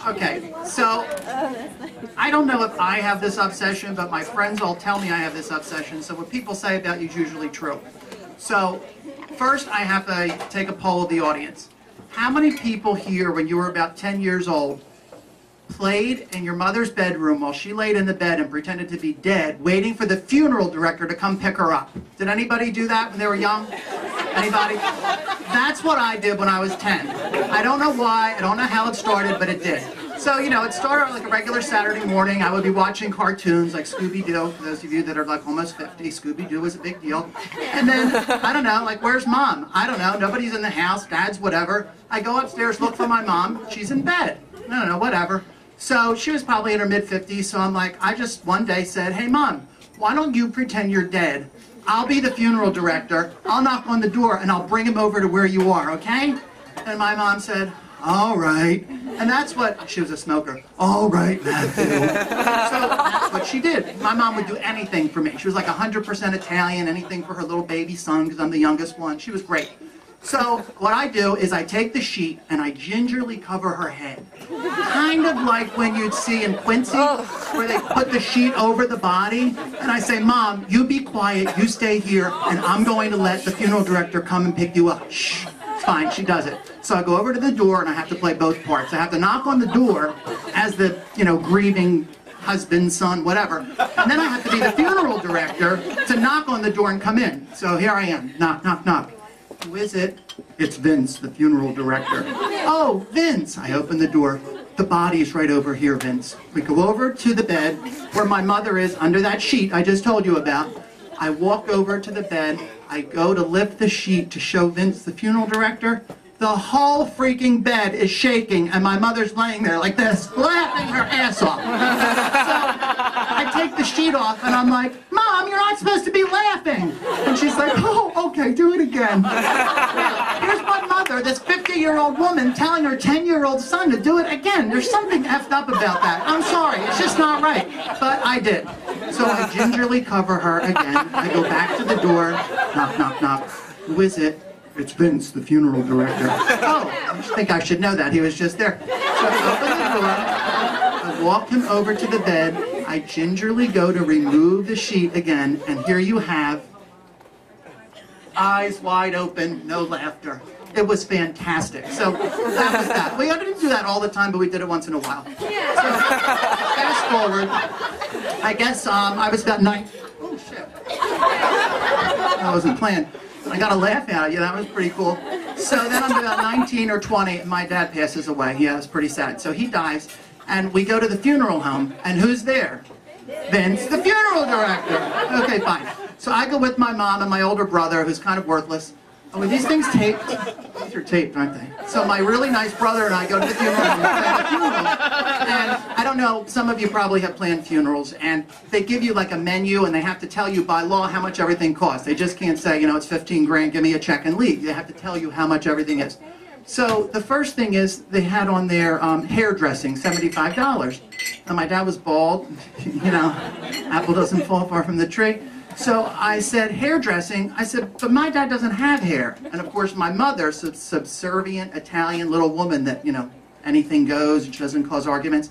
Okay, so I don't know if I have this obsession, but my friends all tell me I have this obsession, so what people say about you is usually true. So first I have to take a poll of the audience. How many people here, when you were about 10 years old, played in your mother's bedroom while she laid in the bed and pretended to be dead, waiting for the funeral director to come pick her up? Did anybody do that when they were young? Anybody? That's what I did when I was 10. I don't know why, I don't know how it started, but it did. So, you know, it started like a regular Saturday morning. I would be watching cartoons like Scooby-Doo. For those of you that are like almost 50, Scooby-Doo was a big deal. And then, I don't know, like, where's Mom? I don't know, nobody's in the house, Dad's whatever. I go upstairs, look for my mom, she's in bed. I don't know, whatever. So she was probably in her mid-50s, so I'm like, I just one day said, hey Mom, why don't you pretend you're dead? I'll be the funeral director, I'll knock on the door and I'll bring him over to where you are, okay? And my mom said, all right. And that's what, she was a smoker, all right, Matthew. So that's what she did. My mom would do anything for me. She was like 100% Italian, anything for her little baby son, because I'm the youngest one. She was great. So what I do is I take the sheet and I gingerly cover her head. Kind of like when you'd see in Quincy, where they put the sheet over the body. And I say, Mom, you be quiet, you stay here, and I'm going to let the funeral director come and pick you up. Shh, fine, she does it. So I go over to the door and I have to play both parts. I have to knock on the door as the, you know, grieving husband, son, whatever. And then I have to be the funeral director to knock on the door and come in. So here I am, knock, knock, knock. Who is it? It's Vince, the funeral director. Oh, Vince! I open the door. The body's right over here, Vince. We go over to the bed where my mother is under that sheet I just told you about. I walk over to the bed. I go to lift the sheet to show Vince, the funeral director. The whole freaking bed is shaking and my mother's laying there like this, laughing her ass off. So I take the sheet off and I'm like, Mom, you're not supposed to be laughing. And she's like, oh, okay, do it again. Now, here's my mother, this 50-year-old woman, telling her 10-year-old son to do it again. There's something effed up about that. I'm sorry, it's just not right. But I did. So I gingerly cover her again. I go back to the door, knock, knock, knock. Who is it? It's Vince, the funeral director. Oh, I think I should know that. He was just there. So I open the door, I walk him over to the bed, I gingerly go to remove the sheet again, and here you have eyes wide open, no laughter. It was fantastic. So that was that. We didn't do that all the time, but we did it once in a while. So fast forward, I guess I was about 9. Oh, shit. I wasn't playing. I got a laugh out of you, that was pretty cool. So then I'm about 19 or 20, and my dad passes away. Yeah, it was pretty sad. So he dies, and we go to the funeral home, and who's there? Vince, the funeral director. Okay, fine. So I go with my mom and my older brother, who's kind of worthless. Oh, are these things taped? These are taped, aren't they? So my really nice brother and I go to the funeral home. And I don't know, some of you probably have planned funerals, and they give you like a menu, and they have to tell you by law how much everything costs. They just can't say, you know, it's 15 grand, give me a check and leave. They have to tell you how much everything is. So the first thing is they had on their hairdressing, $75. And my dad was bald, you know, apple doesn't fall far from the tree. So I said, hairdressing? I said, but my dad doesn't have hair. And of course my mother, subservient Italian little woman that, you know, anything goes and she doesn't cause arguments,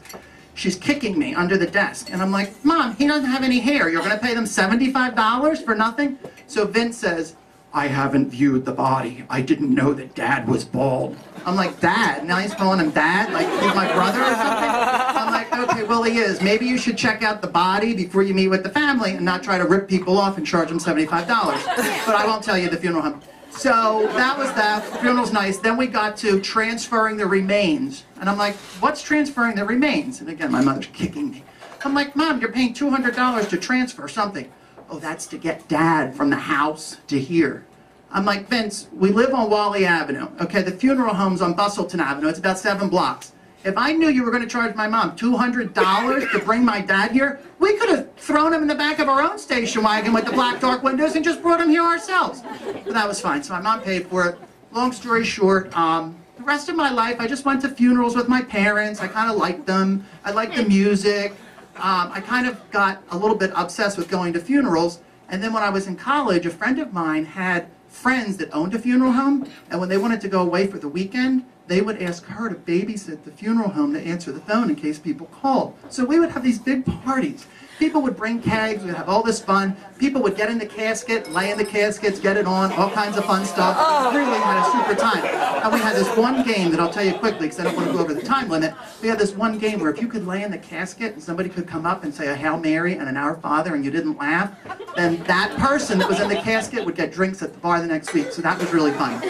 she's kicking me under the desk. And I'm like, Mom, he doesn't have any hair. You're going to pay them $75 for nothing? So Vince says, I haven't viewed the body. I didn't know that Dad was bald. I'm like, Dad? Now he's calling him Dad? Like he's my brother or something? I'm like, okay, well he is. Maybe you should check out the body before you meet with the family and not try to rip people off and charge them $75. But I won't tell you the funeral home. So that was that. The funeral's nice. Then we got to transferring the remains. And I'm like, what's transferring the remains? And again, my mother's kicking me. I'm like, Mom, you're paying $200 to transfer something. Oh, that's to get Dad from the house to here. I'm like, Vince, we live on Wally Avenue. Okay, the funeral home's on Bustleton Avenue. It's about 7 blocks. If I knew you were going to charge my mom $200 to bring my dad here, we could have thrown him in the back of our own station wagon with the black dark windows and just brought him here ourselves. But that was fine. So my mom paid for it. Long story short, the rest of my life, I just went to funerals with my parents. I kind of liked them. I liked the music. I kind of got a little bit obsessed with going to funerals. And then when I was in college, a friend of mine had friends that owned a funeral home, and when they wanted to go away for the weekend, they would ask her to babysit the funeral home to answer the phone in case people called. So we would have these big parties. People would bring kegs, we'd have all this fun. People would get in the casket, lay in the caskets, get it on, all kinds of fun stuff. Really had a super time. And we had this one game that I'll tell you quickly because I don't want to go over the time limit. We had this one game where if you could lay in the casket and somebody could come up and say a Hail Mary and an Our Father and you didn't laugh, then that person that was in the casket would get drinks at the bar the next week. So that was really fun.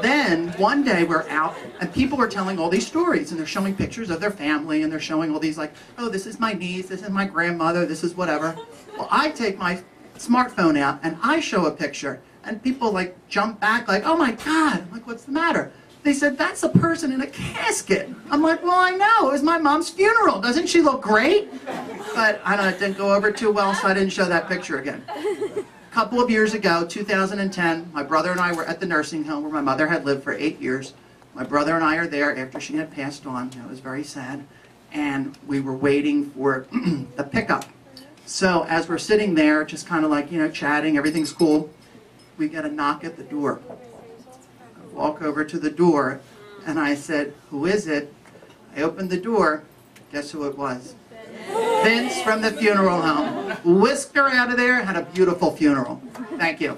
Then, one day we're out, and people are telling all these stories, and they're showing pictures of their family, and they're showing all these, like, oh, this is my niece, this is my grandmother, this is whatever. Well, I take my smartphone out, and I show a picture, and people, like, jump back, like, oh my God. I'm like, what's the matter? They said, that's a person in a casket. I'm like, well, I know, it was my mom's funeral. Doesn't she look great? But, I don't know, it didn't go over too well, so I didn't show that picture again. A couple of years ago, 2010, my brother and I were at the nursing home where my mother had lived for 8 years. My brother and I are there after she had passed on. It was very sad. And we were waiting for the pickup. So as we're sitting there, just kind of like, you know, chatting, everything's cool, we get a knock at the door. I walk over to the door, and I said, who is it? I opened the door. Guess who it was? Vince from the funeral home. Whisked her out of there, had a beautiful funeral. Thank you.